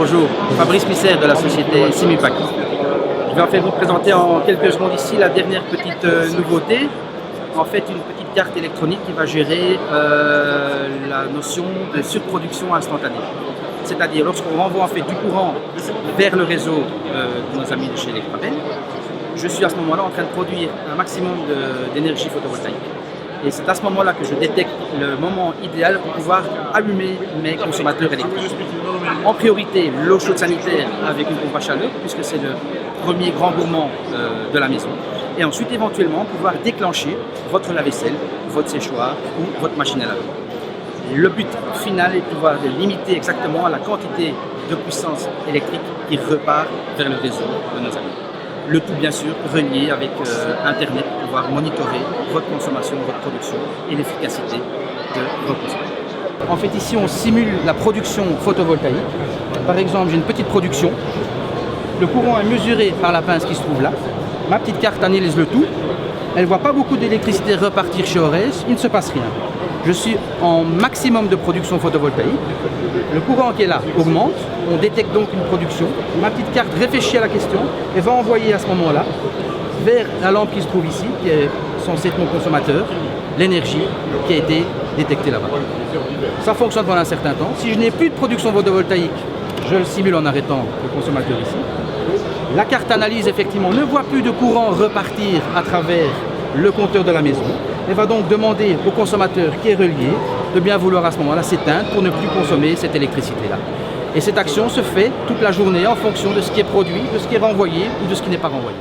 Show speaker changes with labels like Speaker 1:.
Speaker 1: Bonjour, Fabrice Misser de la société Simupac. Je vais en fait vous présenter en quelques secondes ici la dernière petite nouveauté. En fait, une petite carte électronique qui va gérer la notion de surproduction instantanée. C'est-à-dire lorsqu'on renvoie en fait du courant vers le réseau de nos amis de chez Electrabel, je suis à ce moment-là en train de produire un maximum d'énergie photovoltaïque. Et c'est à ce moment-là que je détecte le moment idéal pour pouvoir allumer mes consommateurs électriques. En priorité, l'eau chaude sanitaire avec une pompe à chaleur, puisque c'est le premier grand gourmand de la maison. Et ensuite, éventuellement, pouvoir déclencher votre lave-vaisselle, votre séchoir ou votre machine à laver. Le but final est de pouvoir limiter exactement la quantité de puissance électrique qui repart vers le réseau de nos amis. Le tout bien sûr relié avec Internet pour pouvoir monitorer votre consommation, votre production et l'efficacité de vos consommations. En fait ici on simule la production photovoltaïque. Par exemple j'ai une petite production, le courant est mesuré par la pince qui se trouve là, ma petite carte analyse le tout, elle ne voit pas beaucoup d'électricité repartir chez Ores, il ne se passe rien. Je suis en maximum de production photovoltaïque, le courant qui est là augmente, on détecte donc une production, ma petite carte réfléchit à la question et va envoyer à ce moment-là vers la lampe qui se trouve ici, qui est censée être mon consommateur, l'énergie qui a été détectée là-bas. Ça fonctionne pendant un certain temps. Si je n'ai plus de production photovoltaïque, je le simule en arrêtant le consommateur ici. La carte analyse effectivement ne voit plus de courant repartir à travers le compteur de la maison et va donc demander au consommateur qui est relié de bien vouloir à ce moment-là s'éteindre pour ne plus consommer cette électricité-là. Et cette action se fait toute la journée en fonction de ce qui est produit, de ce qui est renvoyé ou de ce qui n'est pas renvoyé.